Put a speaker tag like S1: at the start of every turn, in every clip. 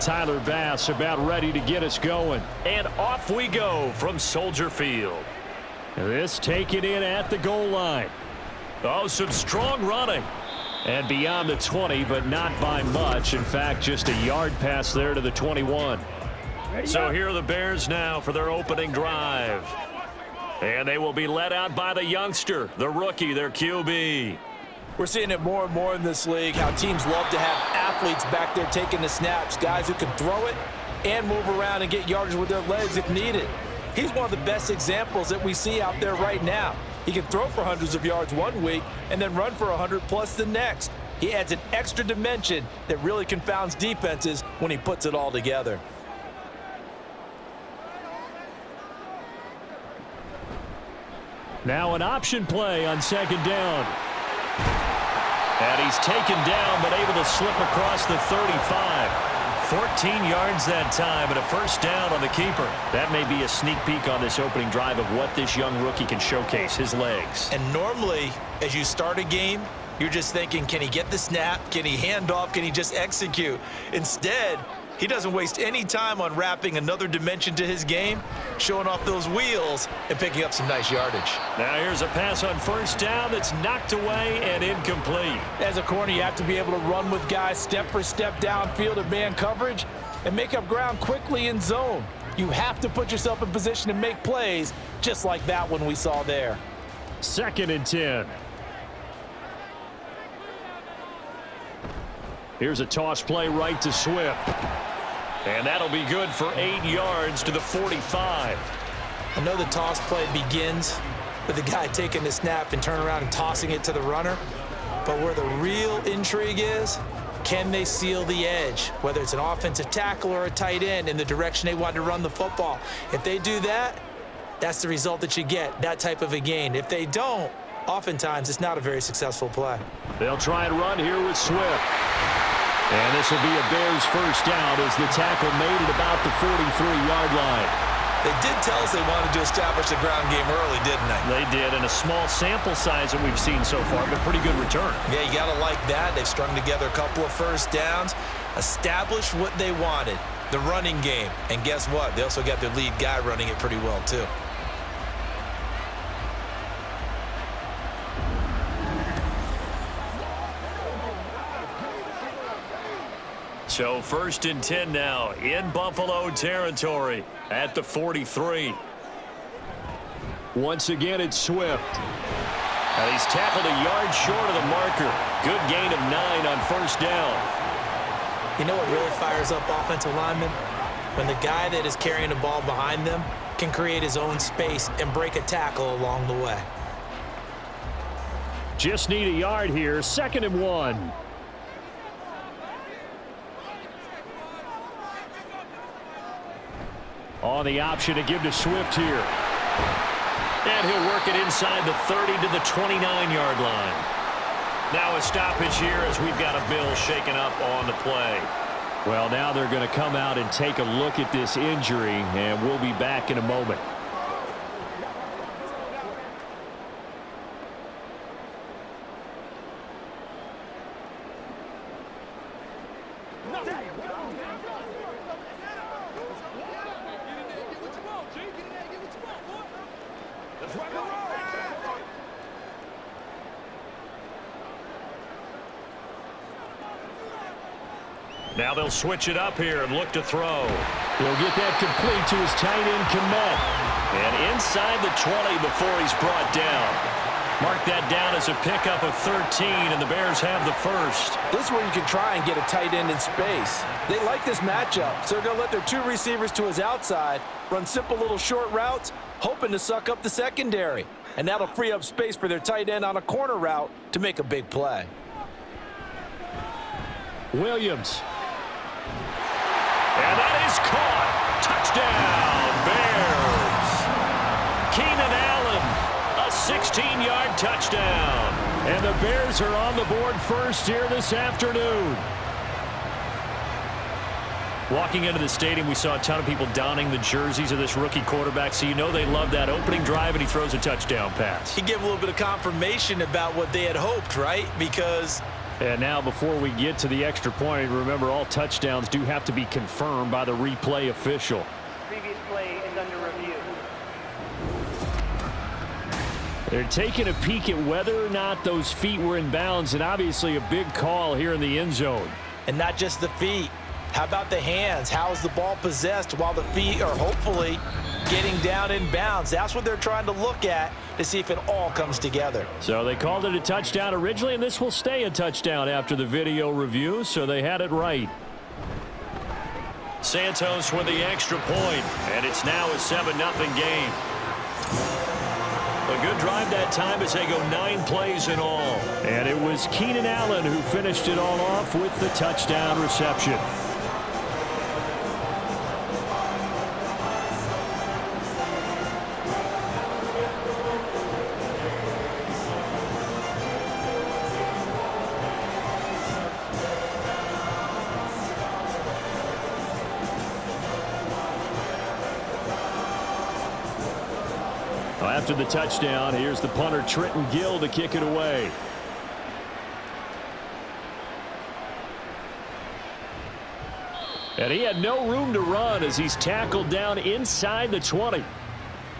S1: Tyler Bass about ready to get us going.
S2: And off we go from Soldier Field.
S1: This taken in at the goal line.
S2: Oh, some strong running.
S1: And beyond the 20, but not by much. In fact, just a yard pass there to the 21.
S2: So here are the Bears now for their opening drive. And they will be led out by the youngster, the rookie, their QB.
S3: We're seeing it more and more in this league, how teams love to have athletes back there taking the snaps, guys who can throw it and move around and get yardage with their legs if needed. He's one of the best examples that we see out there right now. He can throw for hundreds of yards one week and then run for 100+ the next. He adds an extra dimension that really confounds defenses when he puts it all together.
S1: Now an option play on second down. And he's taken down but able to slip across the 35.
S2: 14 yards that time and a first down on the keeper.
S1: That may be a sneak peek on this opening drive of what this young rookie can showcase, his legs.
S3: And normally, as you start a game, you're just thinking, can he get the snap? Can he hand off? Can he just execute? Instead, he doesn't waste any time on wrapping another dimension to his game, showing off those wheels and picking up some nice yardage.
S2: Now here's a pass on first down that's knocked away and incomplete.
S3: As a corner, you have to be able to run with guys step for step downfield in man coverage and make up ground quickly in zone. You have to put yourself in position to make plays just like that one we saw there.
S1: 2nd and 10. Here's a toss play right to Swift.
S2: And that'll be good for 8 yards to the 45.
S3: I know the toss play begins with the guy taking the snap and turning around and tossing it to the runner. But where the real intrigue is, can they seal the edge? Whether it's an offensive tackle or a tight end in the direction they want to run the football. If they do that, that's the result that you get, that type of a gain. If they don't, oftentimes it's not a very successful play.
S1: They'll try and run here with Swift. And this will be a Bears first down as the tackle made it about the 43-yard line.
S3: They did tell us they wanted to establish the ground game early, didn't they?
S2: They did, and a small sample size that we've seen so far, but pretty good return.
S3: Yeah, you got to like that. They've strung together a couple of first downs, established what they wanted, the running game. And guess what? They also got their lead guy running it pretty well, too.
S2: So 1st and 10 now in Buffalo territory at the 43.
S1: Once again, it's Swift.
S2: And he's tackled a yard short of the marker. Good gain of 9 on first down.
S3: You know what really fires up offensive linemen? When the guy that is carrying the ball behind them can create his own space and break a tackle along the way.
S1: Just need a yard here. 2nd and 1. On the option to give to Swift here.
S2: And he'll work it inside the 30 to the 29-yard line. Now a stoppage here as we've got a Bill shaken up on the play.
S1: Well, now they're going to come out and take a look at this injury, and we'll be back in a moment.
S2: Now they'll switch it up here and look to throw.
S1: He'll get that complete to his tight end, Komet.
S2: And inside the 20 before he's brought down. Mark that down as a pickup of 13, and the Bears have the first.
S3: This is where you can try and get a tight end in space. They like this matchup, so they're going to let their 2 receivers to his outside run simple little short routes, hoping to suck up the secondary. And that'll free up space for their tight end on a corner route to make a big play.
S1: Williams.
S2: And that is caught. Touchdown, Bears. Keenan Allen, a 16-yard touchdown.
S1: And the Bears are on the board first here this afternoon.
S2: Walking into the stadium, we saw a ton of people donning the jerseys of this rookie quarterback, so you know they love that opening drive, and he throws a touchdown pass.
S3: He gave a little bit of confirmation about what they had hoped, right? Because
S1: And now before we get to the extra point, remember all touchdowns do have to be confirmed by the replay official.
S4: Previous play is under review.
S1: They're taking a peek at whether or not those feet were in bounds, and obviously a big call here in the end zone.
S3: And not just the feet. How about the hands? How is the ball possessed while the feet are hopefully getting down in bounds? That's what they're trying to look at to see if it all comes together.
S1: So they called it a touchdown originally, and this will stay a touchdown after the video review, so they had it right.
S2: Santos with the extra point, and it's now a 7-0 game. A good drive that time as they go 9 plays in all.
S1: And it was Keenan Allen who finished it all off with the touchdown reception. After the touchdown, here's the punter Trenton Gill to kick it away. And he had no room to run as he's tackled down inside the 20.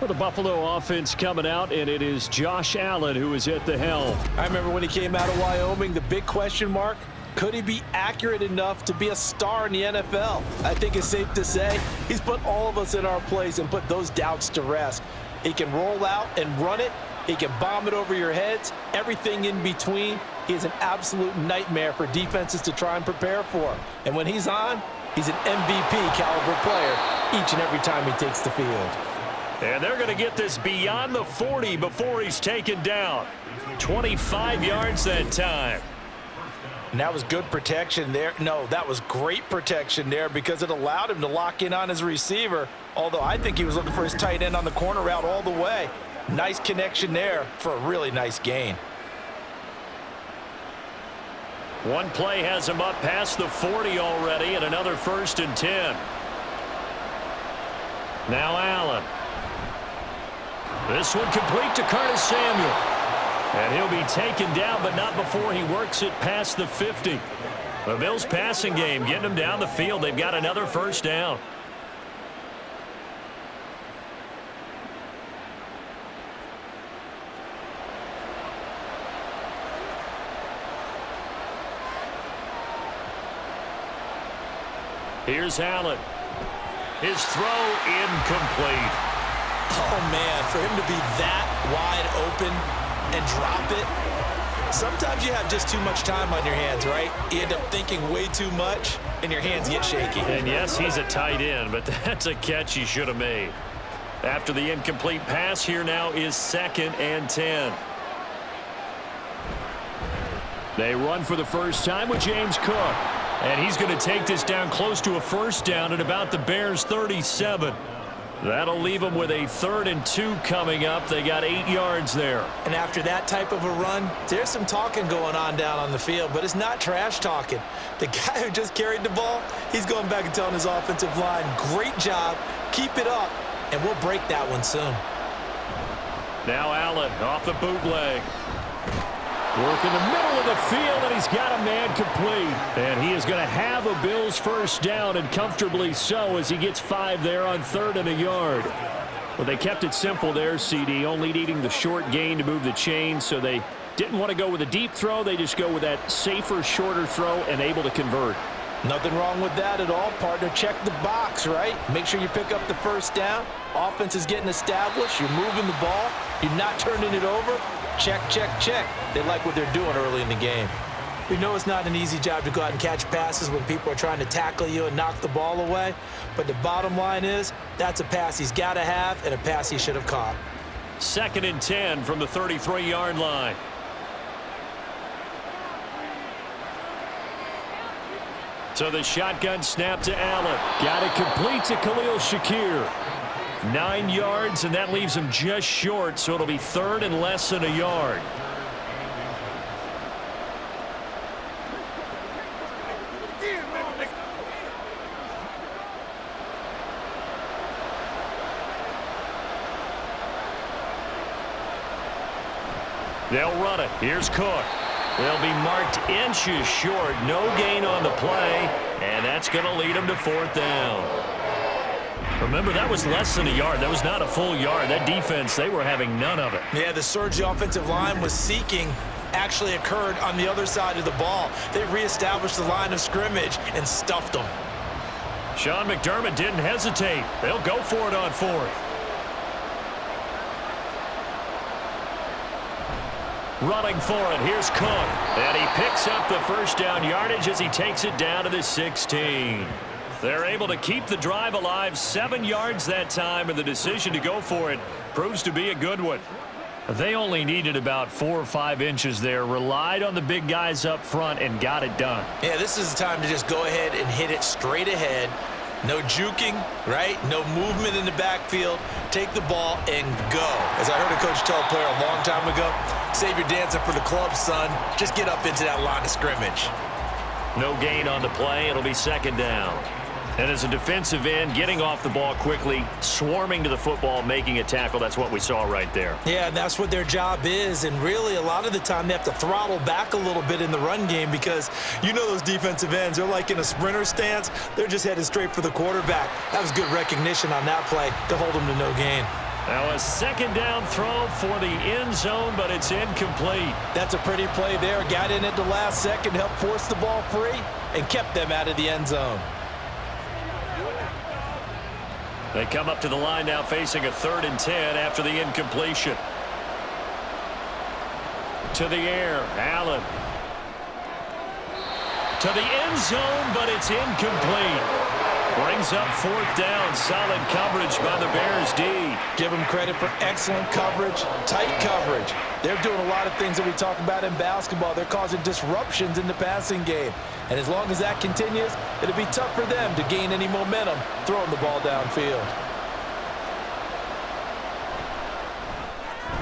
S1: For the Buffalo offense coming out, and it is Josh Allen who is at the helm.
S3: I remember when he came out of Wyoming, the big question mark, could he be accurate enough to be a star in the NFL? I think it's safe to say he's put all of us in our place and put those doubts to rest. He can roll out and run it. He can bomb it over your heads. Everything in between. He is an absolute nightmare for defenses to try and prepare for. And when he's on, he's an MVP caliber player each and every time he takes the field.
S2: And they're going to get this beyond the 40 before he's taken down. 25 yards that time.
S3: And that was good protection there. No, that was great protection there because it allowed him to lock in on his receiver. Although I think he was looking for his tight end on the corner route all the way. Nice connection there for a really nice gain.
S2: One play has him up past the 40 already, and another 1st and 10. Now Allen. This one complete to Curtis Samuel. And he'll be taken down, but not before he works it past the 50. The Bills passing game, getting them down the field. They've got another 1st down. Here's Allen. His throw incomplete.
S3: Oh, man, for him to be that wide open and drop it. Sometimes you have just too much time on your hands, right? You end up thinking way too much, and your hands get shaky.
S2: And yes, he's a tight end, but that's a catch he should have made. After the incomplete pass, here now is 2nd and 10.
S1: They run for the first time with James Cook.
S2: And he's going to take this down close to a 1st down at about the Bears' 37. That'll leave them with a 3rd and 2 coming up. They got 8 yards there.
S3: And after that type of a run, there's some talking going on down on the field, but it's not trash talking. The guy who just carried the ball, he's going back and telling his offensive line, great job, keep it up, and we'll break that one soon.
S2: Now Allen off the bootleg.
S1: Work in the middle of the field, and he's got a man complete. And he is going to have a Bills 1st down, and comfortably so, as he gets 5 there on 3rd and a yard. Well, they kept it simple there, CD, only needing the short gain to move the chain, so they didn't want to go with a deep throw. They just go with that safer, shorter throw and able to convert.
S3: Nothing wrong with that at all, partner. Check the box, right? Make sure you pick up the 1st down. Offense is getting established. You're moving the ball. You're not turning it over. Check, check, check. They like what they're doing early in the game. We know it's not an easy job to go out and catch passes when people are trying to tackle you and knock the ball away. But the bottom line is that's a pass he's got to have and a pass he should have caught.
S2: 2nd and 10 from the 33-yard line. So the shotgun snap to Allen.
S1: Got it complete to Khalil Shakir.
S2: 9 yards, and that leaves him just short, so it'll be 3rd and less than a yard. They'll run it. Here's Cook. They'll be marked inches short. No gain on the play, and that's going to lead them to 4th down. Remember, that was less than a yard. That was not a full yard. That defense, they were having none of it.
S3: Yeah, the surge the offensive line was seeking actually occurred on the other side of the ball. They reestablished the line of scrimmage and stuffed them.
S2: Sean McDermott didn't hesitate. They'll go for it on 4th. Running for it, here's Cook. And he picks up the first down yardage as he takes it down to the 16. They're able to keep the drive alive, 7 yards that time, and the decision to go for it proves to be a good one. They only needed about 4 or 5 inches there, relied on the big guys up front, and got it done.
S3: Yeah, this is the time to just go ahead and hit it straight ahead. No juking, right? No movement in the backfield. Take the ball and go. As I heard a coach tell a player a long time ago, save your dancing for the club, son. Just get up into that line of scrimmage.
S2: No gain on the play. It'll be 2nd down. And as a defensive end, getting off the ball quickly, swarming to the football, making a tackle, that's what we saw right there.
S3: Yeah, and that's what their job is. And really, a lot of the time, they have to throttle back a little bit in the run game because you know those defensive ends, they're like in a sprinter stance. They're just headed straight for the quarterback. That was good recognition on that play to hold them to no gain.
S2: Now a 2nd down throw for the end zone, but it's incomplete.
S3: That's a pretty play there. Got in at the last second, helped force the ball free, and kept them out of the end zone.
S2: They come up to the line now facing a 3rd and 10 after the incompletion. To the air, Allen. To the end zone, but it's incomplete. Brings up 4th down. Solid coverage by the Bears D.
S3: Give them credit for excellent coverage, tight coverage. They're doing a lot of things that we talk about in basketball. They're causing disruptions in the passing game. And as long as that continues, it'll be tough for them to gain any momentum throwing the ball downfield.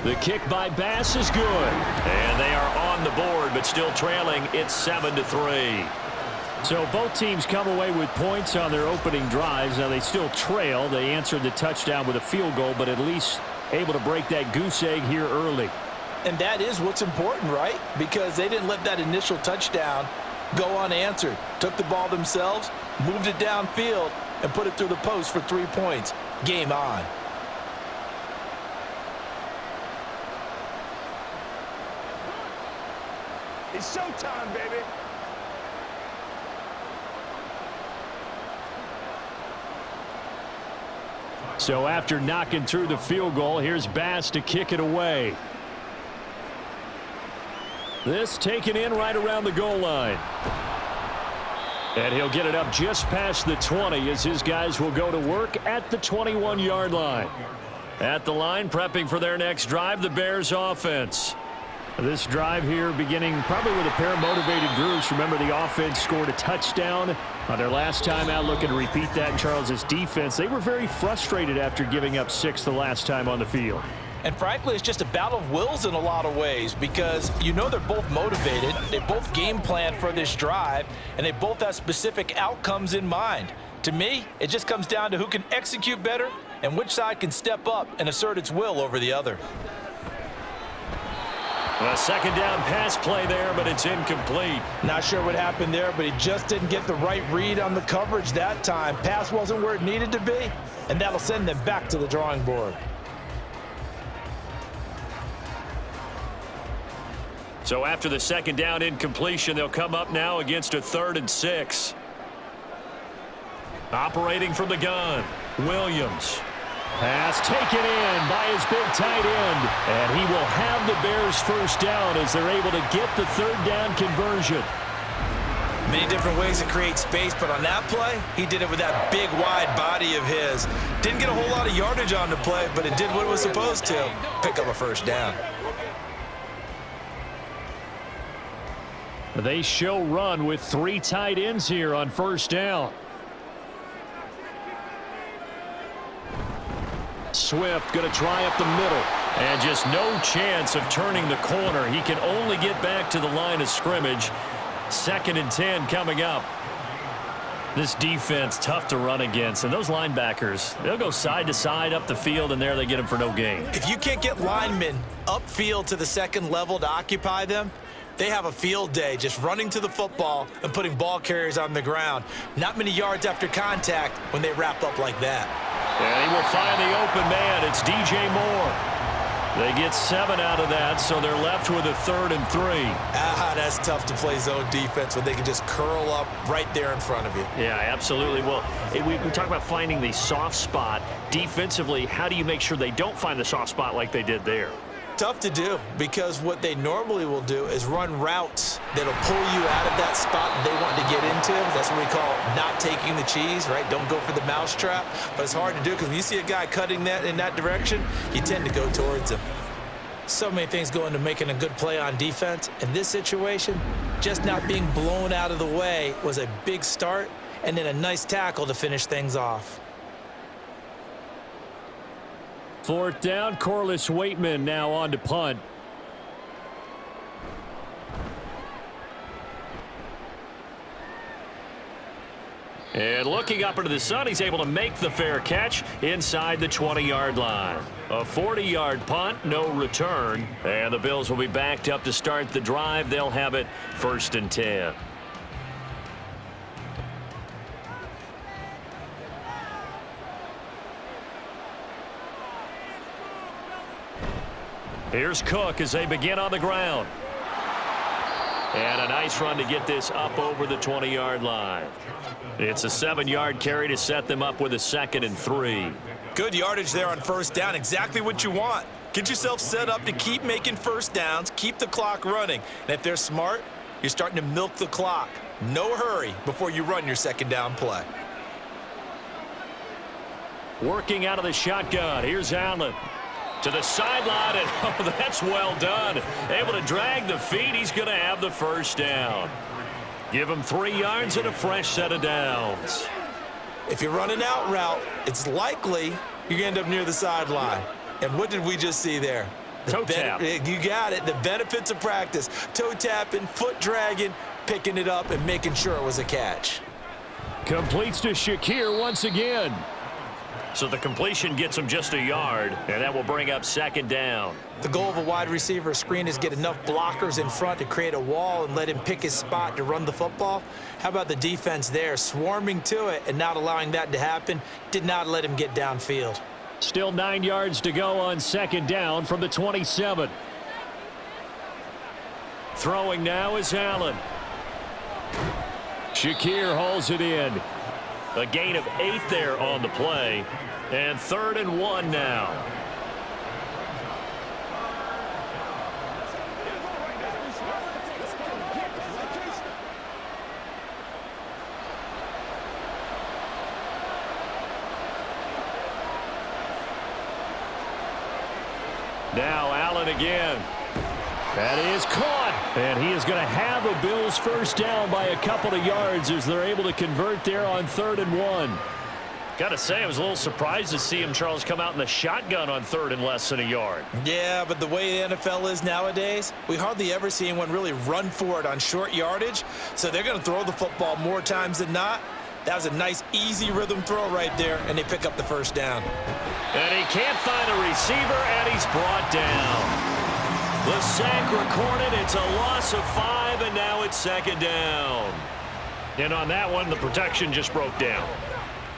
S1: The kick by Bass is good.
S2: And they are on the board, but still trailing. It's 7-3.
S1: So both teams come away with points on their opening drives. Now they still trail. They answered the touchdown with a field goal, but at least able to break that goose egg here early.
S3: And that is what's important, right? Because they didn't let that initial touchdown go unanswered. Took the ball themselves, moved it downfield, and put it through the post for 3 points. Game on.
S5: It's showtime, baby.
S1: So after knocking through the field goal, here's Bass to kick it away. This taken in right around the goal line. And he'll get it up just past the 20 as his guys will go to work at the 21-yard line. At the line, prepping for their next drive, the Bears offense. This drive here beginning probably with a pair of motivated groups. Remember, the offense scored a touchdown on their last time out. Looking to repeat that in Charles's defense. They were very frustrated after giving up 6 the last time on the field.
S3: And frankly, it's just a battle of wills in a lot of ways because you know they're both motivated. They both game plan for this drive, and they both have specific outcomes in mind. To me, it just comes down to who can execute better and which side can step up and assert its will over the other.
S2: A 2nd down pass play there, but it's incomplete.
S3: Not sure what happened there, but he just didn't get the right read on the coverage that time. Pass wasn't where it needed to be, and that'll send them back to the drawing board.
S2: So after the 2nd down incompletion, they'll come up now against a 3rd and 6. Operating from the gun, Williams.
S1: Pass taken in by his big tight end. And he will have the Bears first down as they're able to get the 3rd down conversion.
S3: Many different ways to create space, but on that play, he did it with that big, wide body of his. Didn't get a whole lot of yardage on the play, but it did what it was supposed to. Pick up a first down.
S1: They show run with 3 tight ends here on first down. Swift going to try up the middle.
S2: And just no chance of turning the corner. He can only get back to the line of scrimmage. 2nd and 10 coming up. This defense tough to run against. And those linebackers, they'll go side to side up the field, and there they get them for no gain.
S3: If you can't get linemen upfield to the 2nd level to occupy them, They have a field day just running to the football and putting ball carriers on the ground. Not many yards after contact when they wrap up like that.
S2: And he will find the open man. It's DJ Moore. They get 7 out of that, so they're left with a 3rd and 3.
S3: That's tough to play zone defense when they can just curl up right there in front of you.
S2: Yeah, absolutely. Well, we talk about finding the soft spot. Defensively, how do you make sure they don't find the soft spot like they did there?
S3: Tough to do, because what they normally will do is run routes that'll pull you out of that spot that they want to get into. That's what we call not taking the cheese, right? Don't go for the mousetrap. But it's hard to do because when you see a guy cutting that in that direction, you tend to go towards him. So many things go into making a good play on defense. In this situation, just not being blown out of the way was a big start, and then a nice tackle to finish things off.
S1: 4th down, Corliss Waitman now on to punt.
S2: And looking up into the sun, he's able to make the fair catch inside the 20-yard line. A 40-yard punt, no return. And the Bills will be backed up to start the drive. They'll have it 1st and 10. Here's Cook as they begin on the ground. And a nice run to get this up over the 20-yard line. It's a 7-yard carry to set them up with a 2nd and 3.
S3: Good yardage there on 1st down. Exactly what you want. Get yourself set up to keep making 1st downs, keep the clock running. And if they're smart, you're starting to milk the clock. No hurry before you run your 2nd down play.
S2: Working out of the shotgun. Here's Allen. To the sideline, and oh, that's well done. Able to drag the feet. He's going to have the 1st down. Give him 3 yards and a fresh set of downs.
S3: If you're running out route, it's likely you're going to end up near the sideline. And what did we just see there?
S2: Toe tap.
S3: You got it. The benefits of practice. Toe tapping, foot dragging, picking it up, and making sure it was a catch.
S1: Completes to Shakir once again.
S2: So the completion gets him just a yard, and that will bring up 2nd down.
S3: The goal of a wide receiver screen is get enough blockers in front to create a wall and let him pick his spot to run the football. How about the defense there, swarming to it and not allowing that to happen? Did not let him get downfield.
S1: Still 9 yards to go on 2nd down from the 27. Throwing now is Allen. Shakir hauls it in.
S2: A gain of 8 there on the play. And 3rd and 1 now.
S1: Now Allen again. That is caught. And he is going to have a Bills 1st down by a couple of yards as they're able to convert there on 3rd and 1.
S2: Got to say, I was a little surprised to see him, Charles, come out in the shotgun on 3rd and less than a yard.
S3: Yeah, but the way the NFL is nowadays, we hardly ever see anyone really run for it on short yardage. So they're going to throw the football more times than not. That was a nice, easy rhythm throw right there, and they pick up the 1st down.
S2: And he can't find a receiver, and he's brought down. The sack recorded. It's a loss of 5, and now it's 2nd down. And on that one, the protection just broke down.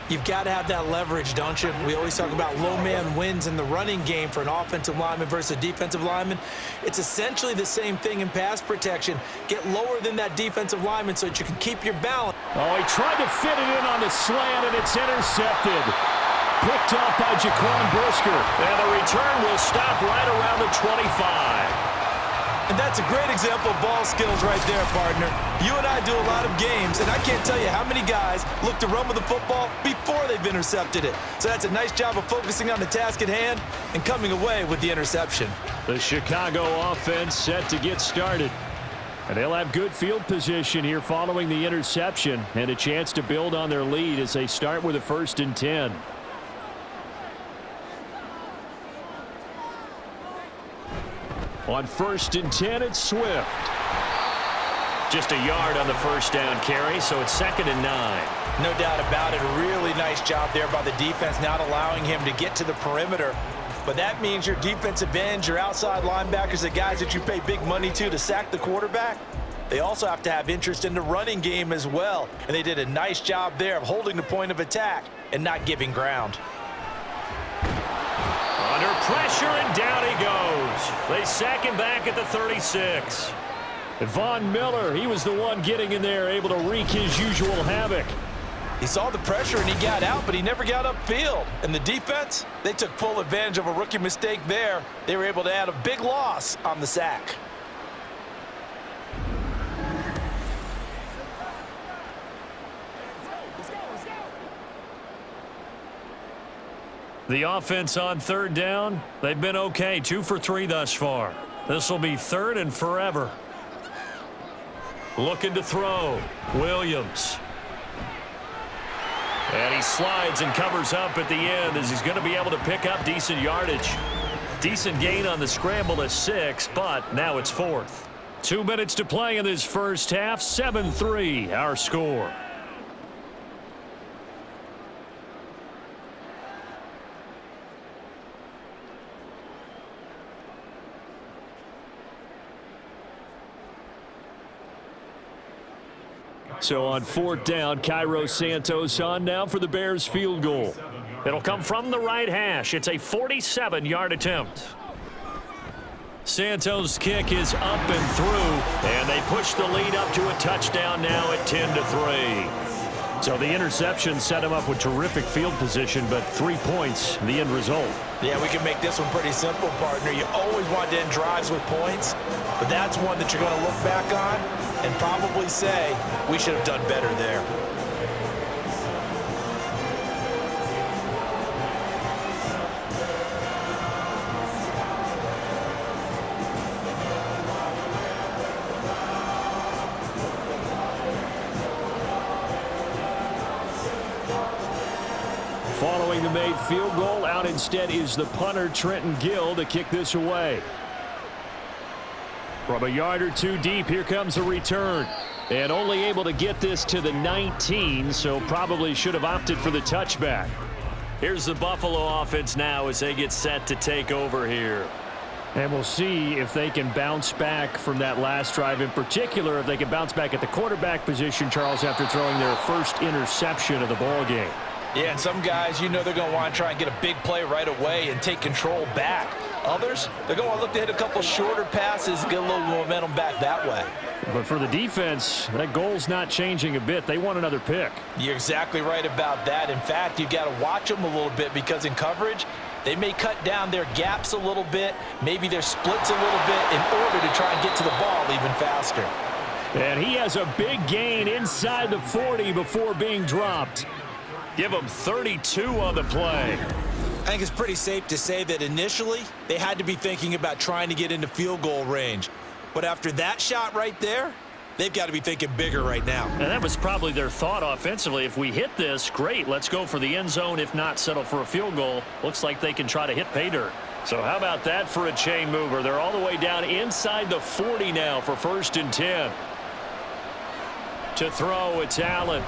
S3: You've got to have that leverage, don't you? We always talk about low man wins in the running game for an offensive lineman versus a defensive lineman. It's essentially the same thing in pass protection. Get lower than that defensive lineman so that you can keep your balance.
S1: Oh, he tried to fit it in on the slant, and it's intercepted. Picked up by Jaquan Brisker.
S2: And the return will stop right around the 25.
S3: And that's a great example of ball skills right there, partner. You and I do a lot of games, and I can't tell you how many guys look to run with the football before they've intercepted it. So that's a nice job of focusing on the task at hand and coming away with the interception.
S1: The Chicago offense set to get started. And they'll have good field position here following the interception and a chance to build on their lead as they start with a 1st and 10. On 1st and 10, it's Swift.
S2: Just a yard on the 1st down carry, so it's 2nd and 9.
S3: No doubt about it. A really nice job there by the defense, not allowing him to get to the perimeter But that means your defensive ends, your outside linebackers, the guys that you pay big money to sack the quarterback, they also have to have interest in the running game as well. And they did a nice job there of holding the point of attack and not giving ground.
S2: Under pressure, and down he goes. They sack him back at the 36.
S1: Von Miller, he was the one getting in there, able to wreak his usual havoc.
S3: He saw the pressure and he got out, but he never got upfield. And the defense, they took full advantage of a rookie mistake there. They were able to add a big loss on the sack.
S2: The offense on third down, they've been okay, 2 for 3 thus far. This will be third and forever. Looking to throw, Williams. And he slides and covers up at the end as he's going to be able to pick up decent yardage. Decent gain on the scramble to 6, but now it's 4th. 2 minutes to play in this first half, 7-3 our score.
S1: So on 4th down, Cairo Santos on now for the Bears field goal.
S2: It'll come from the right hash. It's a 47-yard attempt. Santos' kick is up and through, and they push the lead up to a touchdown now at 10-3.
S1: So the interception set him up with terrific field position, but 3 points, the end result.
S3: Yeah, we can make this one pretty simple, partner. You always want to end drives with points, but that's one that you're going to look back on and probably say, we should have done better there.
S1: Following the made field goal, out instead is the punter, Trenton Gill, to kick this away. From a yard or two deep, here comes a return. And only able to get this to the 19, so probably should have opted for the touchback.
S2: Here's the Buffalo offense now as they get set to take over here.
S1: And we'll see if they can bounce back from that last drive, in particular if they can bounce back at the quarterback position, Charles, after throwing their first interception of the ball game.
S3: Yeah, and some guys, you know they're going to want to try and get a big play right away and take control back. Others, they're going to want to look to hit a couple shorter passes, get a little momentum back that way.
S1: But for the defense, that goal's not changing a bit. They want another pick.
S3: You're exactly right about that. In fact, you've got to watch them a little bit because in coverage, they may cut down their gaps a little bit, maybe their splits a little bit in order to try and get to the ball even faster.
S1: And he has a big gain inside the 40 before being dropped.
S2: Give them 32 on the play.
S6: I think it's pretty safe to say that initially they had to be thinking about trying to get into field goal range. But after that shot right there, they've got to be thinking bigger right now.
S2: And that was probably their thought offensively. If we hit this, great, let's go for the end zone. If not, settle for a field goal. Looks like they can try to hit pay dirt. So how about that for a chain mover? They're all the way down inside the 40 now for 1st and 10. To throw, it's Allen.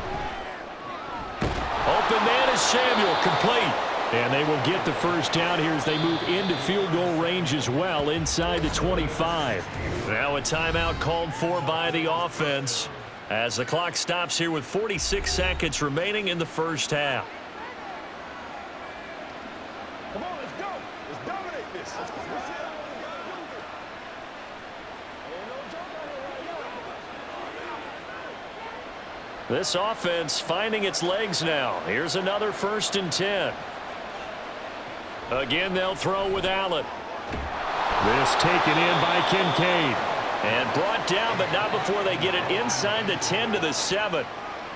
S2: Open man is Samuel, complete. And they will get the first down here as they move into field goal range as well, inside the 25. Now a timeout called for by the offense as the clock stops here with 46 seconds remaining in the first half.
S5: Come on, let's go. Let's dominate this.
S2: This offense finding its legs now. Here's another 1st and 10. Again, they'll throw with Allen.
S1: This taken in by Kincaid.
S2: And brought down, but not before they get it inside the 10 to the 7.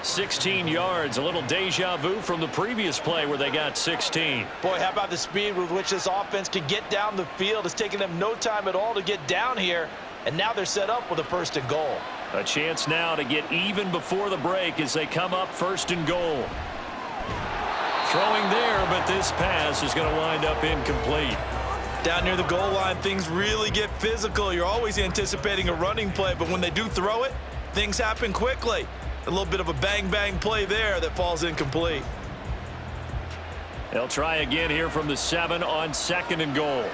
S2: 16 yards, a little deja vu from the previous play where they got 16.
S3: Boy, how about the speed with which this offense can get down the field? It's taken them no time at all to get down here, and now they're set up with a 1st and goal.
S2: A chance now to get even before the break as they come up 1st and goal. Throwing there, but this pass is going to wind up incomplete.
S6: Down near the goal line, things really get physical. You're always anticipating a running play, but when they do throw it, things happen quickly. A little bit of a bang-bang play there that falls incomplete.
S2: They'll try again here from the 7 on 2nd and goal.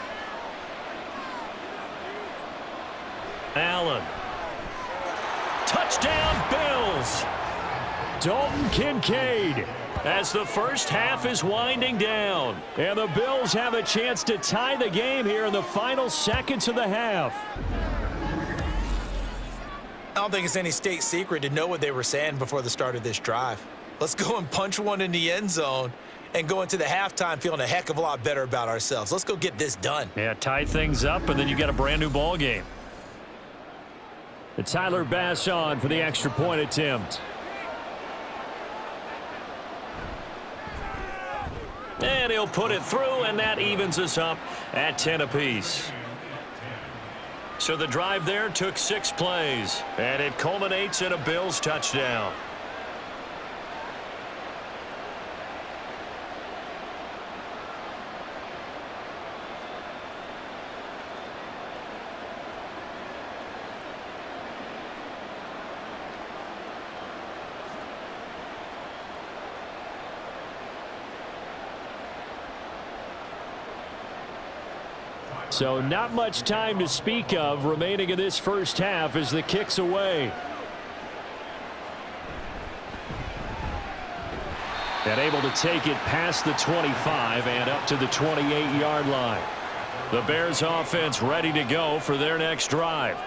S2: Allen. Touchdown, Bills.
S1: Dalton Kincaid.
S2: As the first half is winding down.
S1: And the Bills have a chance to tie the game here in the final seconds of the half.
S6: I don't think it's any state secret to know what they were saying before the start of this drive. Let's go and punch one in the end zone and go into the halftime feeling a heck of a lot better about ourselves. Let's go get this done.
S2: Yeah, tie things up, and then you got a brand new ball game.
S1: Tyler Bass on for the extra point attempt.
S2: And he'll put it through, and that evens us up at 10 apiece. So the drive there took 6 plays, and it culminates in a Bills touchdown.
S1: So not much time to speak of remaining in this first half as the kick's away. And able to take it past the 25 and up to the 28-yard line. The Bears offense ready to go for their next drive.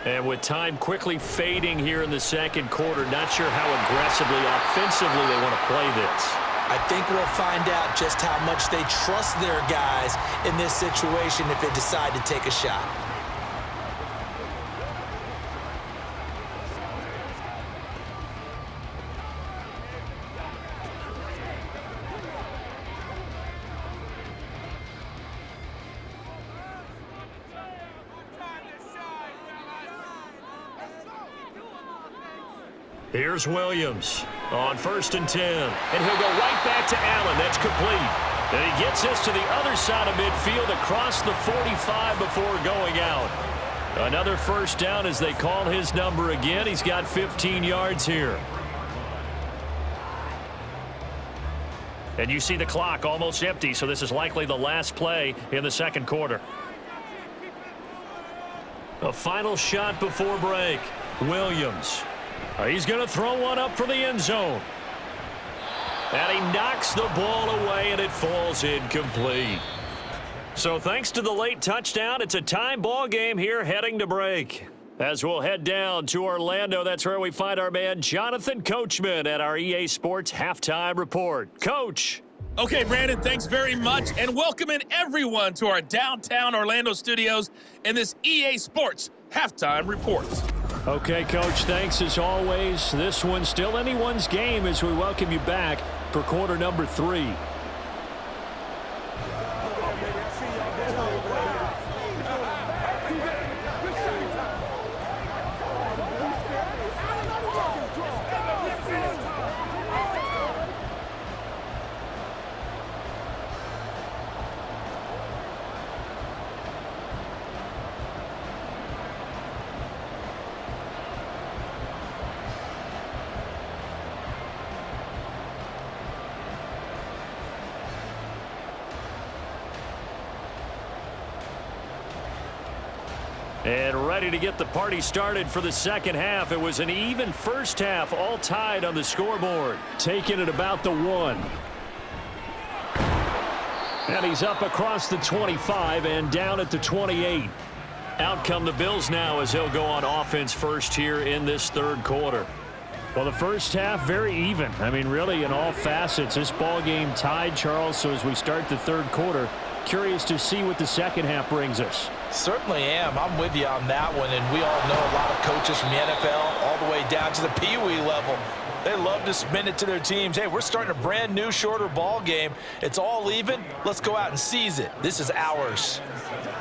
S1: And with time quickly fading here in the second quarter, not sure how aggressively, offensively they want to play this.
S6: I think we'll find out just how much they trust their guys in this situation if they decide to take a shot.
S2: Here's Williams on 1st and 10. And he'll go right back to Allen. That's complete. And he gets us to the other side of midfield across the 45 before going out. Another first down as they call his number again. He's got 15 yards here. And you see the clock almost empty, so this is likely the last play in the second quarter. A final shot before break. Williams. He's going to throw one up for the end zone. And he knocks the ball away, and it falls incomplete. So thanks to the late touchdown, it's a tie ball game here heading to break. As we'll head down to Orlando, that's where we find our man Jonathan Coachman at our EA Sports Halftime Report. Coach.
S7: Okay, Brandon, thanks very much, and welcome in everyone to our downtown Orlando studios in this EA Sports Halftime Report.
S1: Okay, Coach, thanks as always. This one's still anyone's game as we welcome you back for quarter number 3.
S2: And ready to get the party started for the second half. It was an even first half, all tied on the scoreboard.
S1: Taking it about the 1. And he's up across the 25 and down at the 28.
S2: Out come the Bills now as he'll go on offense first here in this third quarter.
S1: Well, the first half, very even. I mean, really, in all facets, this ball game tied, Charles. So as we start the third quarter, curious to see what the second half brings us.
S6: Certainly am. I'm with you on that one, and we all know a lot of coaches from the NFL all the way down to the Pee Wee level. They love to spin it to their teams. Hey, we're starting a brand new, shorter ball game. It's all even. Let's go out and seize it. This is ours.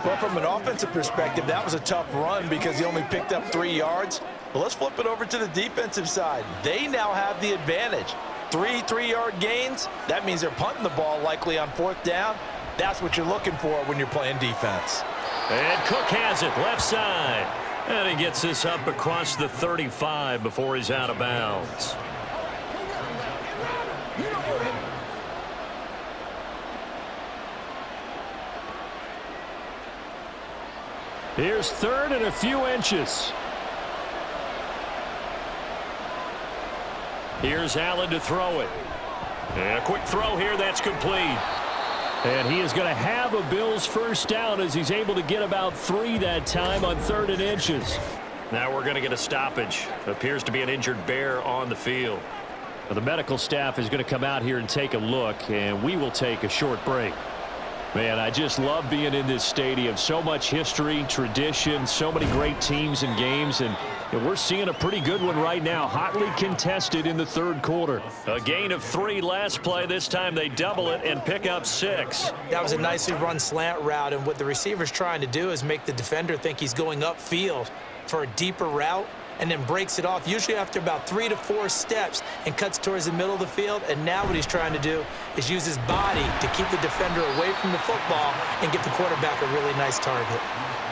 S6: Well, from an offensive perspective, that was a tough run because he only picked up 3 yards. But let's flip it over to the defensive side. They now have the advantage. 3 3-yard gains. That means they're punting the ball likely on 4th down. That's what you're looking for when you're playing defense.
S2: And Cook has it left side. And he gets this up across the 35 before he's out of bounds.
S1: Here's third and a few inches. Here's Allen to throw it. And a quick throw here, that's complete. And he is going to have a Bills first down as he's able to get about 3 that time on 3rd and inches.
S2: Now we're going to get a stoppage. Appears to be an injured Bear on the field.
S1: Well, the medical staff is going to come out here and take a look, and we will take a short break. Man, I just love being in this stadium. So much history, tradition, so many great teams and games, and we're seeing a pretty good one right now, hotly contested in the 3rd quarter.
S2: A gain of 3 last play. This time they double it and pick up 6.
S3: That was a nicely run slant route, and what the receiver's trying to do is make the defender think he's going upfield for a deeper route, and then breaks it off, usually after about 3 to 4 steps, and cuts towards the middle of the field. And now what he's trying to do is use his body to keep the defender away from the football and give the quarterback a really nice target.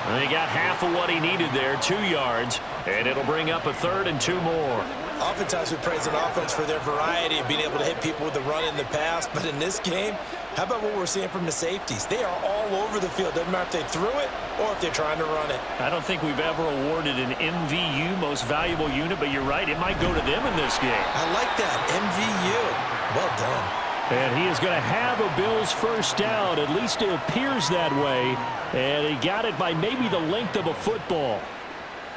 S2: And he got half of what he needed there, 2 yards, and it'll bring up a 3rd and 2 more.
S6: Oftentimes we praise an offense for their variety of being able to hit people with the run in the pass, but in this game, how about what we're seeing from the safeties? They are all over the field. Doesn't matter if they threw it or if they're trying to run it.
S2: I don't think we've ever awarded an MVU, most valuable unit, but you're right, it might go to them in this game.
S6: I like that, MVU. Well done.
S1: And he is going to have a Bills first down. At least it appears that way. And he got it by maybe the length of a football.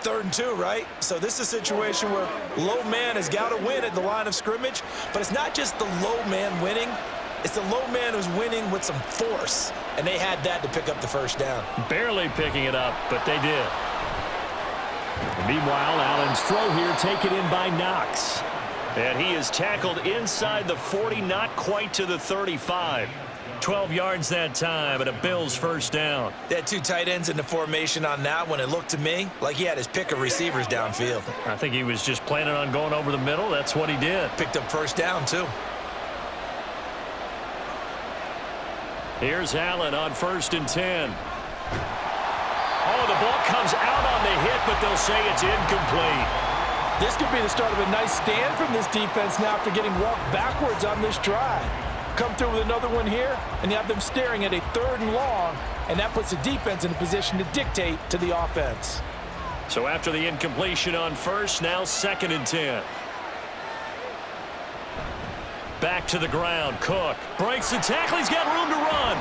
S6: 3rd and 2, right? So this is a situation where low man has got to win at the line of scrimmage, but it's not just the low man winning. It's the low man who's winning with some force, and they had that to pick up the first down.
S2: Barely picking it up, but they did.
S1: Meanwhile, Allen's throw here taken in by Knox.
S2: And he is tackled inside the 40, not quite to the 35. 12 yards that time, and a Bills first down.
S6: They had 2 tight ends in the formation on that one. It looked to me like he had his pick of receivers downfield.
S2: I think he was just planning on going over the middle. That's what he did.
S6: Picked up first down, too.
S2: Here's Allen on 1st and 10. Oh, the ball comes out on the hit, but they'll say it's incomplete.
S3: This could be the start of a nice stand from this defense now after getting walked backwards on this drive. Come through with another one here, and you have them staring at a 3rd and long, and that puts the defense in a position to dictate to the offense.
S2: So after the incompletion on 1st, now 2nd and 10. Back to the ground. Cook breaks the tackle. He's got room to run.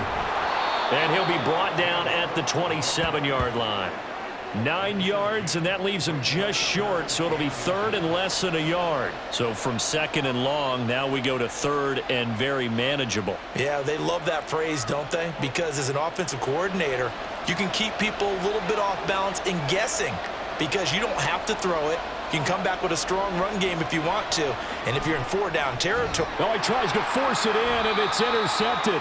S2: And he'll be brought down at the 27-yard line. 9 yards, and that leaves him just short, so it'll be 3rd and less than a yard. So from 2nd and long, now we go to 3rd and very manageable.
S6: Yeah, they love that phrase, don't they? Because as an offensive coordinator, you can keep people a little bit off balance and guessing because you don't have to throw it. You can come back with a strong run game if you want to. And if you're in 4-down territory.
S1: Oh, he tries to force it in, and it's intercepted.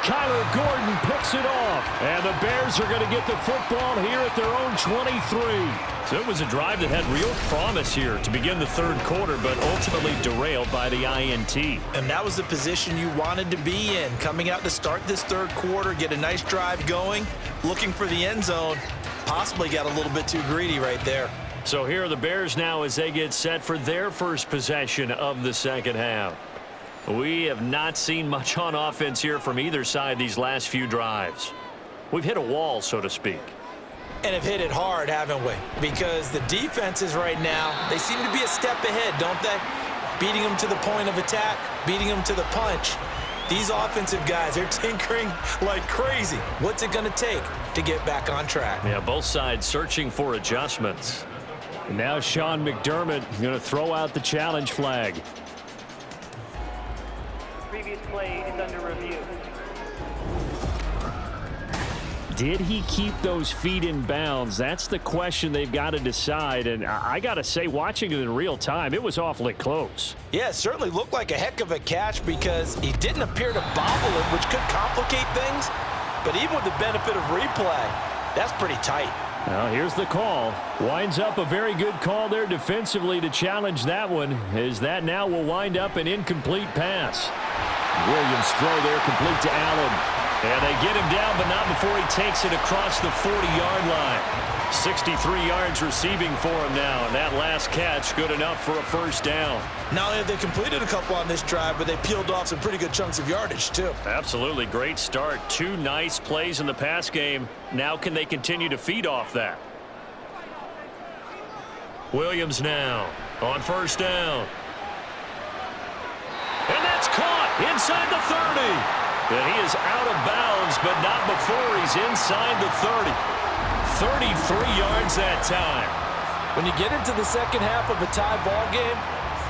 S1: Kyler Gordon picks it off, and the Bears are going to get the football here at their own 23.
S2: So it was a drive that had real promise here to begin the 3rd quarter, but ultimately derailed by the INT.
S6: And that was the position you wanted to be in, coming out to start this 3rd quarter, get a nice drive going, looking for the end zone. Possibly got a little bit too greedy right there.
S2: So here are the Bears now as they get set for their first possession of the 2nd half. We have not seen much on offense here from either side these last few drives. We've hit a wall, so to speak.
S6: And have hit it hard, haven't we? Because the defenses right now, they seem to be a step ahead, don't they? Beating them to the point of attack, beating them to the punch. These offensive guys, they're tinkering like crazy. What's it going to take to get back on track?
S2: Yeah, both sides searching for adjustments.
S1: And now Sean McDermott is going to throw out the challenge flag.
S4: Previous play is under review.
S1: Did he keep those feet in bounds? That's the question they've got to decide. And I got to say, watching it in real time, it was awfully close.
S6: Yeah, it certainly looked like a heck of a catch because he didn't appear to bobble it, which could complicate things. But even with the benefit of replay, that's pretty tight.
S1: Now, here's the call. Winds up a very good call there defensively to challenge that one, as that now will wind up an incomplete pass. Williams' throw there complete to Allen.
S2: And they get him down, but not before he takes it across the 40-yard line. 63 yards receiving for him now, and that last catch good enough for a first down.
S6: Not only have they completed a couple on this drive, but they peeled off some pretty good chunks of yardage, too.
S2: Absolutely great start. 2 nice plays in the pass game. Now can they continue to feed off that? Williams now on first down. And that's caught inside the 30. And he is out of bounds, but not before he's inside the 30. 33 yards that time.
S3: When you get into the second half of a tie ball game,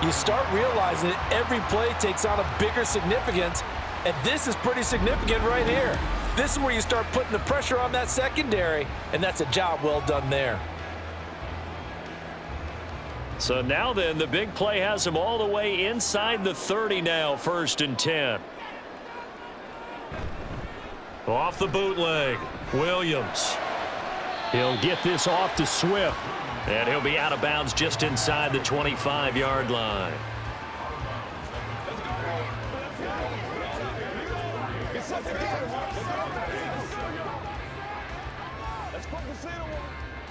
S3: you start realizing that every play takes on a bigger significance, and this is pretty significant right here. This is where you start putting the pressure on that secondary, and that's a job well done there.
S2: So now then, the big play has him all the way inside the 30 now, 1st and 10. Off the bootleg, Williams.
S1: He'll get this off to Swift.
S2: And he'll be out of bounds just inside the 25-yard line.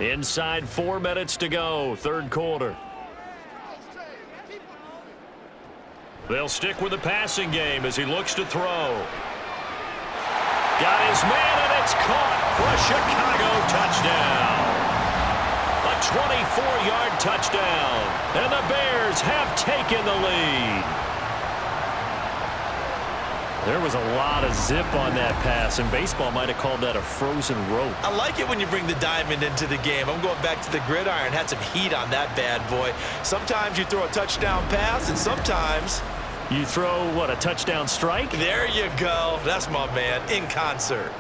S2: Inside 4 minutes to go, 3rd quarter. They'll stick with the passing game as he looks to throw. Got his man, and it's caught for a Chicago touchdown. A 24-yard touchdown, and the Bears have taken the lead. There was a lot of zip on that pass, and baseball might have called that a frozen rope.
S6: I like it when you bring the diamond into the game. I'm going back to the gridiron. Had some heat on that bad boy. Sometimes you throw a touchdown pass, and sometimes
S2: you throw, what, a touchdown strike?
S6: There you go. That's my man, in concert.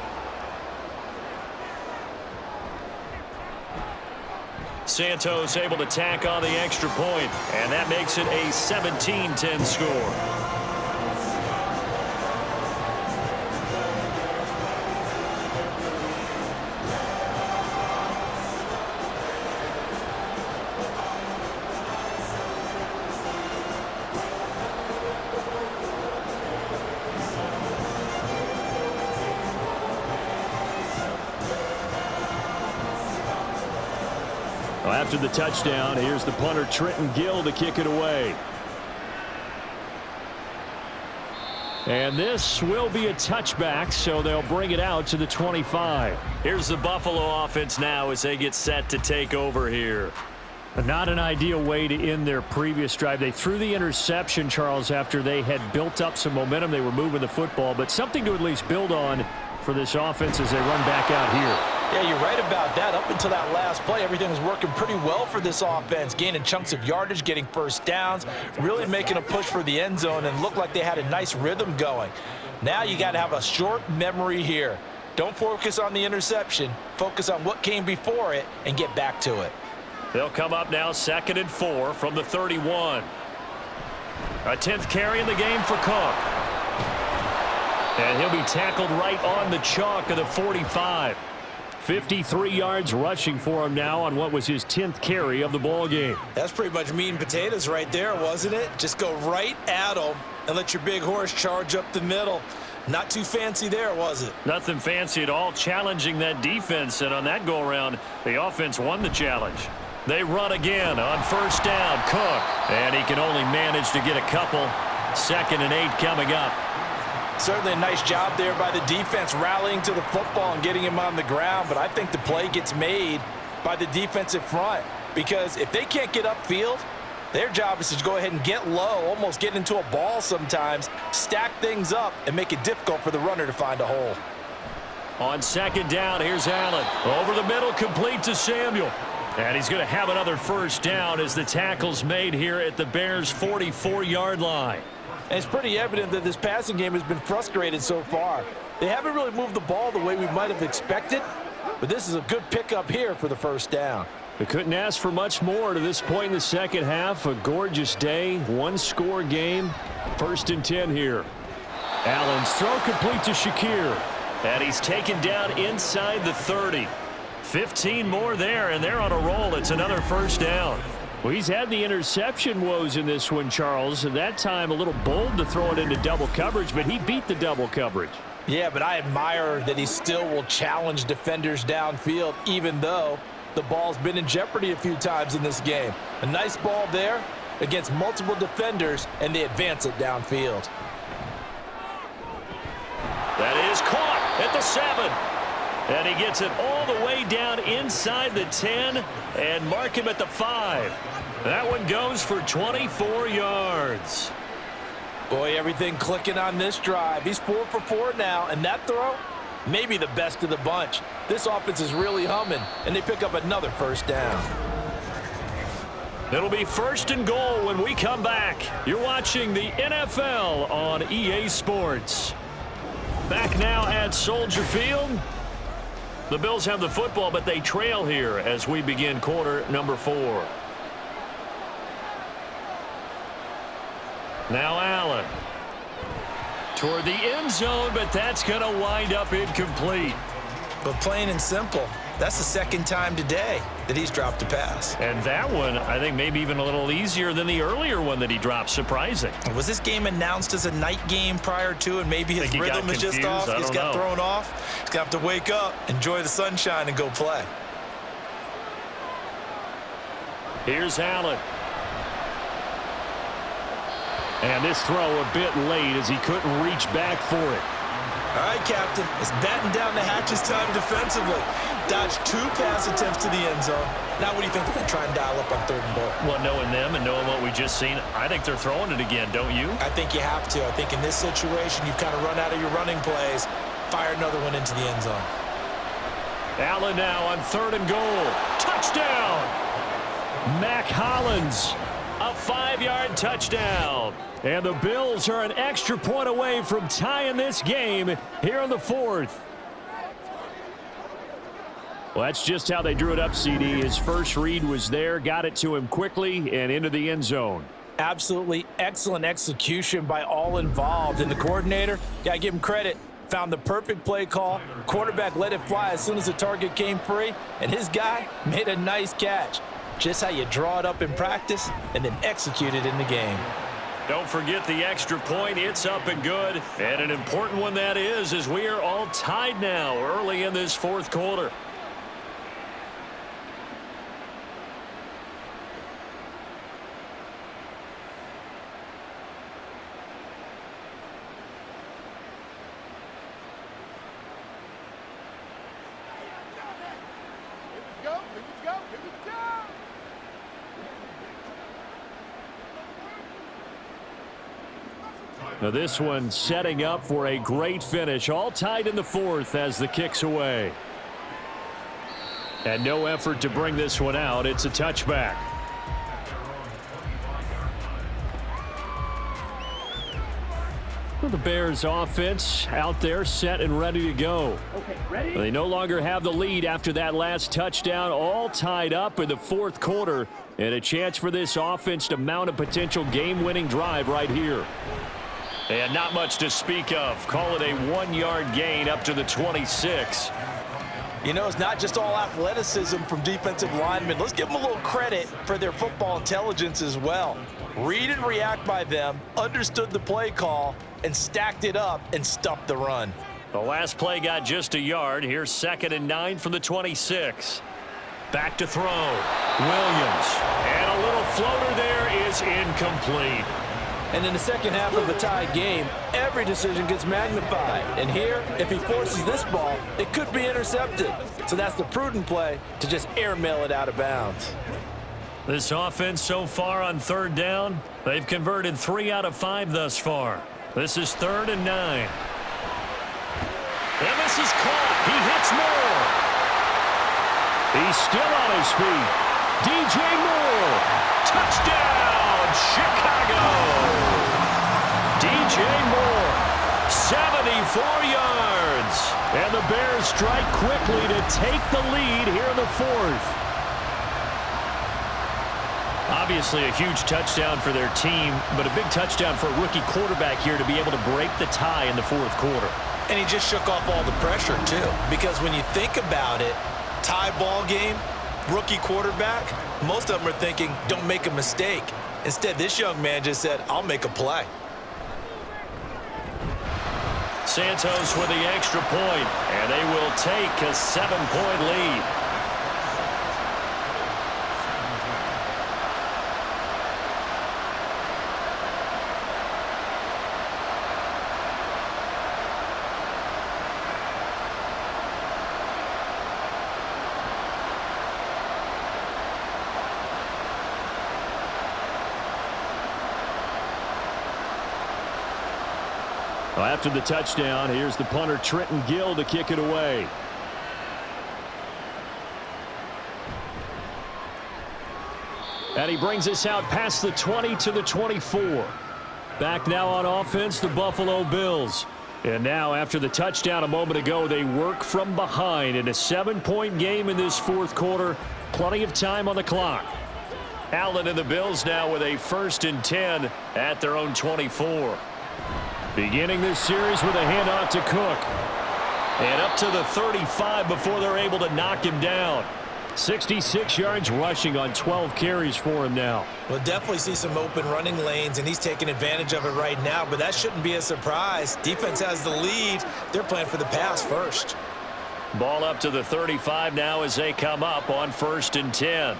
S2: Santos able to tack on the extra point, and that makes it a 17-10 score.
S1: After the touchdown, here's the punter Trenton Gill to kick it away. And this will be a touchback, so they'll bring it out to the 25.
S2: Here's the Buffalo offense now as they get set to take over here.
S1: Not an ideal way to end their previous drive. They threw the interception, Charles, after they had built up some momentum. They were moving the football, but something to at least build on for this offense as they run back out here.
S6: Yeah, you're right about that. Up until that last play, everything was working pretty well for this offense, gaining chunks of yardage, getting first downs, really making a push for the end zone, and looked like they had a nice rhythm going. Now you got to have a short memory here. Don't focus on the interception. Focus on what came before it and get back to it.
S2: They'll come up now 2nd and 4 from the 31. A 10th carry in the game for Cook. And he'll be tackled right on the chalk of the 45. 53 yards rushing for him now on what was his 10th carry of the ball game.
S6: That's pretty much meat and potatoes right there, wasn't it? Just go right at him and let your big horse charge up the middle. Not too fancy there, was it?
S2: Nothing fancy at all, challenging that defense, and on that go-around, the offense won the challenge. They run again on first down, Cook, and he can only manage to get a couple. 2nd and 8 coming up.
S6: Certainly a nice job there by the defense rallying to the football and getting him on the ground, but I think the play gets made by the defensive front because if they can't get upfield, their job is to go ahead and get low, almost get into a ball sometimes, stack things up, and make it difficult for the runner to find a hole.
S2: On 2nd down, here's Allen. Over the middle, complete to Samuel. And he's going to have another first down as the tackle's made here at the Bears' 44-yard line.
S3: And it's pretty evident that this passing game has been frustrated so far. They haven't really moved the ball the way we might have expected, but this is a good pickup here for the first down.
S1: They couldn't ask for much more to this point in the second half. A gorgeous day, 1-score game. 1st and 10 here. Allen's throw complete to Shakir.
S2: And he's taken down inside the 30. 15 more there, and they're on a roll. It's another first down.
S1: Well, he's had the interception woes in this one, Charles. And that time a little bold to throw it into double coverage, but he beat the double coverage.
S3: Yeah, but I admire that he still will challenge defenders downfield, even though the ball's been in jeopardy a few times in this game. A nice ball there against multiple defenders, and they advance it downfield.
S2: That is caught at the 7. And he gets it all the way down inside the 10 and mark him at the 5. That one goes for 24 yards.
S3: Boy, everything clicking on this drive. He's 4 for 4 now, and that throw, maybe the best of the bunch. This offense is really humming, and they pick up another first down.
S2: It'll be 1st and goal when we come back. You're watching the NFL on EA Sports. Back now at Soldier Field. The Bills have the football, but they trail here as we begin quarter number 4. Now Allen. Toward the end zone, but that's going to wind up incomplete.
S3: But plain and simple, that's the second time today that he's dropped a pass.
S2: And that one, I think, maybe even a little easier than the earlier one that he dropped. Surprising.
S3: Was this game announced as a night game prior to, and maybe his rhythm is just off? He's got thrown off. He's going to have to wake up, enjoy the sunshine, and go play.
S2: Here's Allen.
S1: And this throw a bit late as he couldn't reach back for it.
S3: All right, Captain. It's batten down the hatches time defensively. Dodged 2 pass attempts to the end zone. Now what do you think they're going to try and dial up on 3rd and goal?
S2: Well, knowing them and knowing what we just seen, I think they're throwing it again, don't you?
S3: I think you have to. I think in this situation, you've kind of run out of your running plays. Fire another one into the end zone.
S1: Allen now on 3rd and goal. Touchdown! Mac Hollins.
S2: A 5-yard touchdown.
S1: And the Bills are an extra point away from tying this game here in the 4th. Well, that's just how they drew it up, CD. His first read was there, got it to him quickly and into the end zone.
S3: Absolutely excellent execution by all involved. And the coordinator, got to give him credit, found the perfect play call. Quarterback let it fly as soon as the target came free, and his guy made a nice catch. Just how you draw it up in practice and then execute it in the game.
S2: Don't forget the extra point. It's up and good. And an important one that is, as we are all tied now early in this 4th quarter.
S1: Now this one setting up for a great finish. All tied in the 4th as the kick's away. And no effort to bring this one out. It's a touchback. Well, the Bears offense out there set and ready to go.
S4: Okay, ready?
S1: They no longer have the lead after that last touchdown. All tied up in the 4th quarter. And a chance for this offense to mount a potential game-winning drive right here.
S2: And not much to speak of. Call it a 1-yard gain up to the 26.
S3: You know, it's not just all athleticism from defensive linemen. Let's give them a little credit for their football intelligence as well. Read and react by them, understood the play call, and stacked it up and stuffed the run.
S2: The last play got just a yard. Here's 2nd and 9 from the 26. Back to throw. Williams. And a little floater there is incomplete.
S3: And in the second half of a tied game, every decision gets magnified. And here, if he forces this ball, it could be intercepted. So that's the prudent play to just airmail it out of bounds.
S2: This offense so far on 3rd down, they've converted 3 out of 5 thus far. This is 3rd and 9. And this is caught. He hits Moore.
S1: He's still on his feet. DJ Moore.
S2: Touchdown, Chicago. DJ Moore, 74 yards.
S1: And the Bears strike quickly to take the lead here in the 4th.
S2: Obviously a huge touchdown for their team, but a big touchdown for a rookie quarterback here to be able to break the tie in the 4th quarter.
S3: And he just shook off all the pressure, too. Because when you think about it, tie ball game, rookie quarterback, most of them are thinking, don't make a mistake. Instead, this young man just said, I'll make a play.
S2: Santos with the extra point, and they will take a 7-point lead.
S1: Well, after the touchdown, here's the punter Trenton Gill to kick it away. And he brings us out past the 20 to the 24. Back now on offense, the Buffalo Bills. And now after the touchdown a moment ago, they work from behind in a 7-point game in this fourth quarter. Plenty of time on the clock. Allen and the Bills now with a 1st and 10 at their own 24. Beginning this series with a handoff to Cook. And up to the 35 before they're able to knock him down. 66 yards rushing on 12 carries for him now.
S6: We'll definitely see some open running lanes, and he's taking advantage of it right now, but that shouldn't be a surprise. Defense has the lead. They're playing for the pass first.
S2: Ball up to the 35 now as they come up on 1st and 10.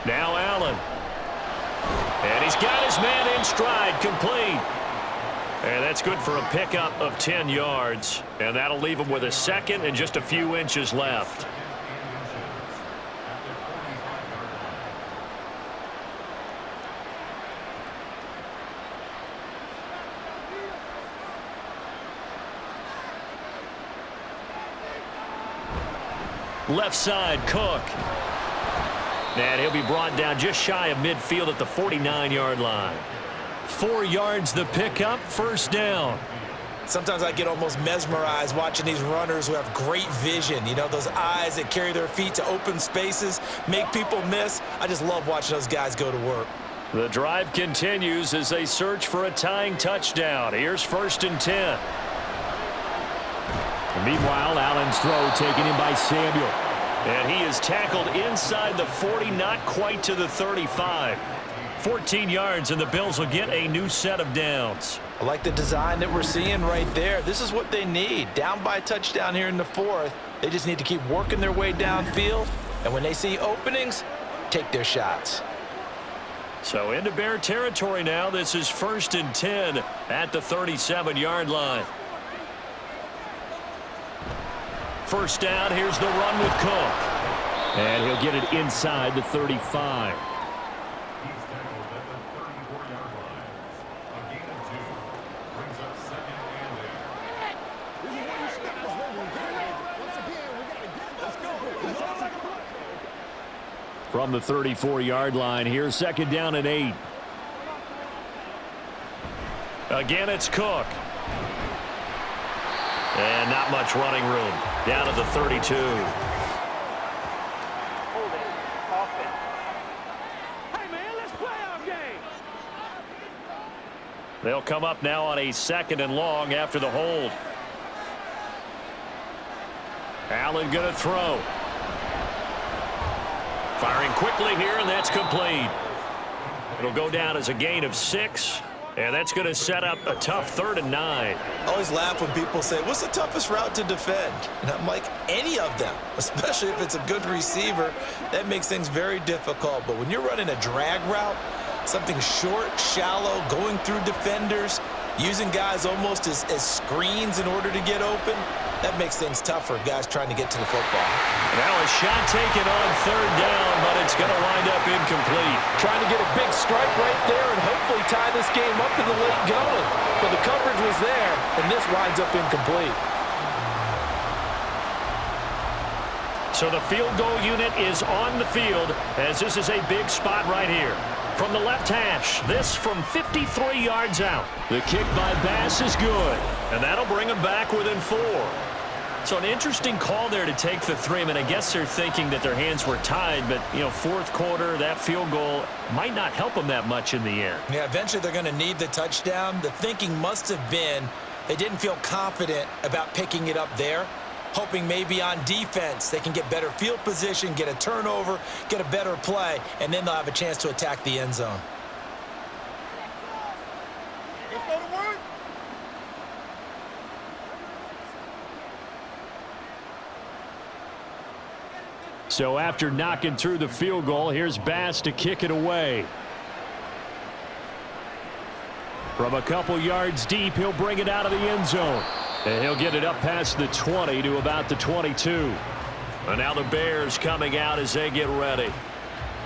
S2: Now Allen. And he's got his man in stride, complete. And that's good for a pickup of 10 yards. And that'll leave him with a 2nd and just a few inches left. Left side, Cook. And he'll be brought down just shy of midfield at the 49-yard line. 4 yards the pickup, 1st down.
S6: Sometimes I get almost mesmerized watching these runners who have great vision. You know, those eyes that carry their feet to open spaces, make people miss. I just love watching those guys go to work.
S2: The drive continues as they search for a tying touchdown. Here's 1st and 10.
S1: Meanwhile, Allen's throw taken in by Samuel.
S2: And he is tackled inside the 40, not quite to the 35. 14 yards, and the Bills will get a new set of downs.
S6: I like the design that we're seeing right there. This is what they need. Down by a touchdown here in the 4th. They just need to keep working their way downfield. And when they see openings, take their shots.
S2: So into Bear territory now. This is 1st and 10 at the 37-yard line. 1st down, here's the run with Cook.
S1: And he'll get it inside the 35. From the 34-yard line, here's 2nd down and 8.
S2: Again, it's Cook. And not much running room. Down to the 32.
S4: Holding. Offense. Hey, man, let's play our game.
S2: They'll come up now on a 2nd and long after the hold. Allen going to throw. Firing quickly here, and that's complete. It'll go down as a gain of 6. And that's going to set up a tough 3rd and 9.
S6: I always laugh when people say, what's the toughest route to defend? And I'm like, any of them, especially if it's a good receiver. That makes things very difficult. But when you're running a drag route, something short, shallow, going through defenders, using guys almost as screens in order to get open, that makes things tougher, guys trying to get to the football.
S2: Now a shot taken on 3rd down, but it's going to wind up incomplete.
S3: Trying to get a big strike right there and hopefully tie this game up in the late going. But the coverage was there, and this winds up incomplete.
S2: So the field goal unit is on the field as this is a big spot right here. From the left hash, this from 53 yards out. The kick by Bass is good, and that'll bring them back within 4. So an interesting call there to take the 3. I mean, I guess they're thinking that their hands were tied, but, you know, 4th quarter, that field goal might not help them that much in the end.
S6: Yeah, eventually they're going to need the touchdown. The thinking must have been they didn't feel confident about picking it up there, hoping maybe on defense they can get better field position, get a turnover, get a better play, and then they'll have a chance to attack the end zone.
S5: Let's go to work.
S1: So after knocking through the field goal, here's Bass to kick it away. From a couple yards deep, he'll bring it out of the end zone. And he'll get it up past the 20 to about the 22. And now the Bears coming out as they get ready.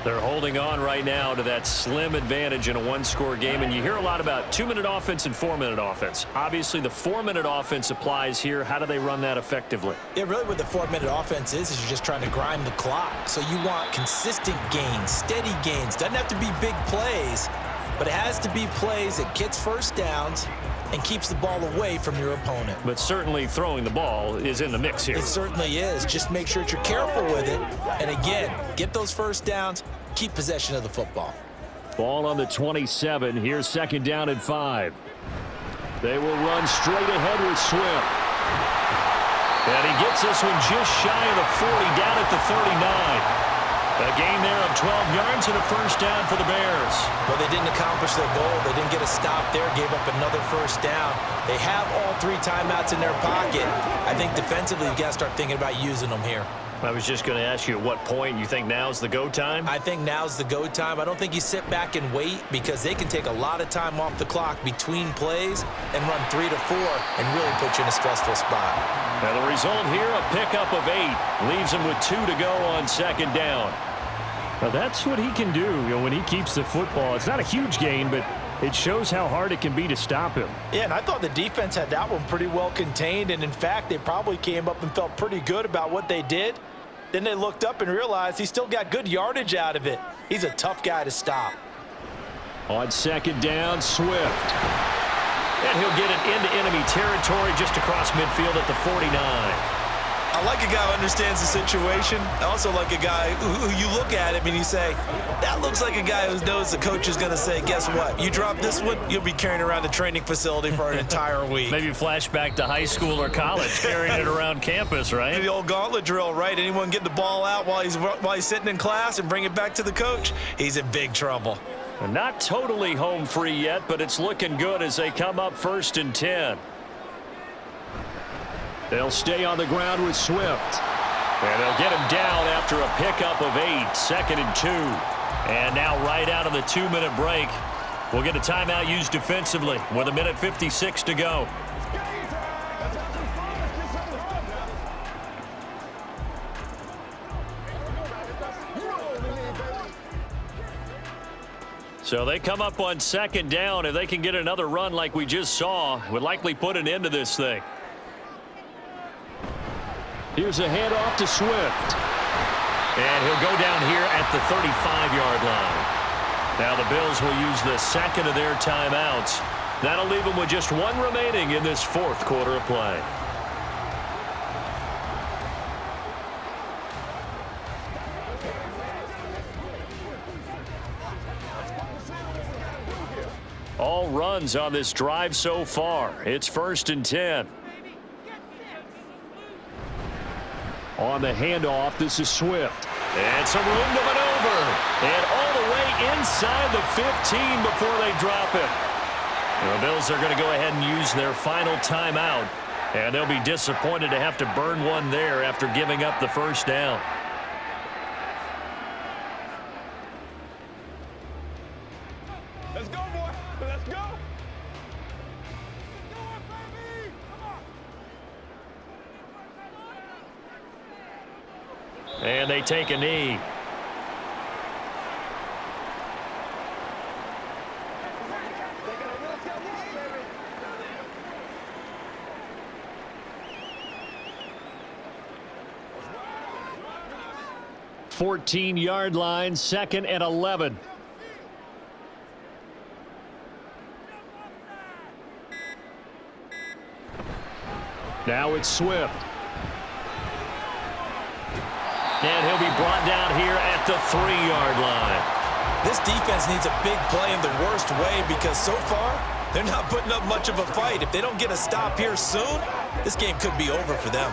S1: They're holding on right now to that slim advantage in a one-score game. And you hear a lot about 2-minute offense and 4-minute offense. Obviously, the 4-minute offense applies here. How do they run that effectively?
S6: Yeah, really what the 4-minute offense is you're just trying to grind the clock. So you want consistent gains, steady gains. Doesn't have to be big plays, but it has to be plays that gets first downs and keeps the ball away from your opponent.
S1: But certainly throwing the ball is in the mix here.
S6: It certainly is. Just make sure that you're careful with it. And again, get those first downs, keep possession of the football.
S1: Ball on the 27. Here's 2nd down and 5. They will run straight ahead with Swift. And he gets this one just shy of the 40, down at the 39. A gain there of 12 yards and a first down for the Bears.
S6: Well, they didn't accomplish their goal. They didn't get a stop there, gave up another first down. They have all 3 timeouts in their pocket. I think defensively, you've got to start thinking about using them here.
S1: I was just going to ask you at what point you think now's the go time?
S6: I think now's the go time. I don't think you sit back and wait because they can take a lot of time off the clock between plays and run 3 to 4 and really put you in a stressful spot.
S1: Now the result here, a pickup of 8. Leaves him with 2 to go on 2nd down. Now that's what he can do, when he keeps the football. It's not a huge gain, but it shows how hard it can be to stop him.
S6: Yeah, and I thought the defense had that one pretty well contained, and in fact, they probably came up and felt pretty good about what they did. Then they looked up and realized he still got good yardage out of it. He's a tough guy to stop.
S1: On 2nd down, Swift. And he'll get it into enemy territory just across midfield at the 49.
S6: I like a guy who understands the situation. I also like a guy who you look at him and you say, that looks like a guy who knows the coach is going to say, guess what? You drop this one, you'll be carrying around the training facility for an entire week.
S1: Maybe flashback to high school or college, carrying it around campus, right?
S6: The old gauntlet drill, right? Anyone get the ball out while he's sitting in class and bring it back to the coach? He's in big trouble.
S1: Not totally home free yet, but it's looking good as they come up 1st and 10. They'll stay on the ground with Swift. And they'll get him down after a pickup of 8, 2nd and 2. And now right out of the 2-minute break, we'll get a timeout used defensively with 1:56 to go. So they come up on 2nd down. If they can get another run like we just saw, would likely put an end to this thing. Here's a handoff to Swift. And he'll go down here at the 35-yard line. Now the Bills will use the 2nd of their timeouts. That'll leave them with just 1 remaining in this 4th quarter of play. All runs on this drive so far. It's 1st and 10. On the handoff, this is Swift. And some room to maneuver. And all the way inside the 15 before they drop it. The Bills are going to go ahead and use their final timeout. And they'll be disappointed to have to burn one there after giving up the first down.
S5: Let's go, boy. Let's go.
S1: And they take a knee. Fourteen-yard line, 2nd and 11. Now it's Swift. And he'll be brought down here at the 3-yard line.
S6: This defense needs a big play in the worst way because so far, they're not putting up much of a fight. If they don't get a stop here soon, this game could be over for them.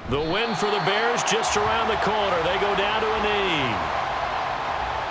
S1: The win for the Bears just around the corner. They go down to a knee.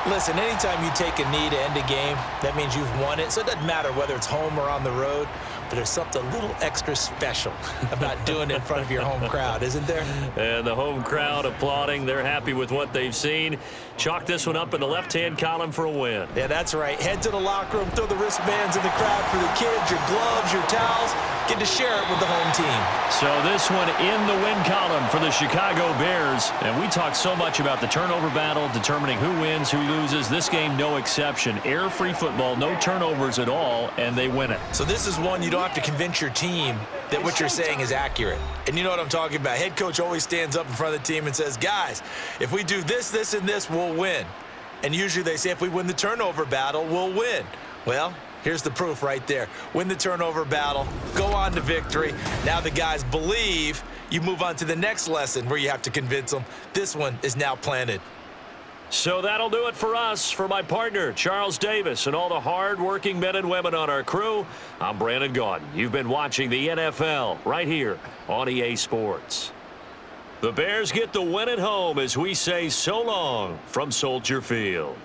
S6: Listen, anytime you take a knee to end a game, that means you've won it. So it doesn't matter whether it's home or on the road, but there's something a little extra special about doing it in front of your home crowd, isn't there?
S2: And the home crowd applauding. They're happy with what they've seen. Chalk this one up in the left-hand column for a win.
S6: Yeah, that's right. Head to the locker room, throw the wristbands in the crowd for the kids, your gloves, your towels. Get to share it with the home team.
S2: So this one in the win column for the Chicago Bears. And we talked so much about the turnover battle, determining who wins, who loses. This game, no exception. Error-free football, no turnovers at all, and they win it.
S6: So this is one you don't have to convince your team that what you're saying is accurate. And you know what I'm talking about. Head coach always stands up in front of the team and says, guys, if we do this, this, and this, we'll win. And usually they say if we win the turnover battle, we'll win. Well, here's the proof right there. Win the turnover battle, go on to victory. Now the guys believe. You move on to the next lesson where you have to convince them. This one is now planted.
S2: So that'll do it for us. For my partner, Charles Davis, and all the hard-working men and women on our crew, I'm Brandon Gaudin. You've been watching the NFL right here on EA Sports. The Bears get the win at home as we say so long from Soldier Field.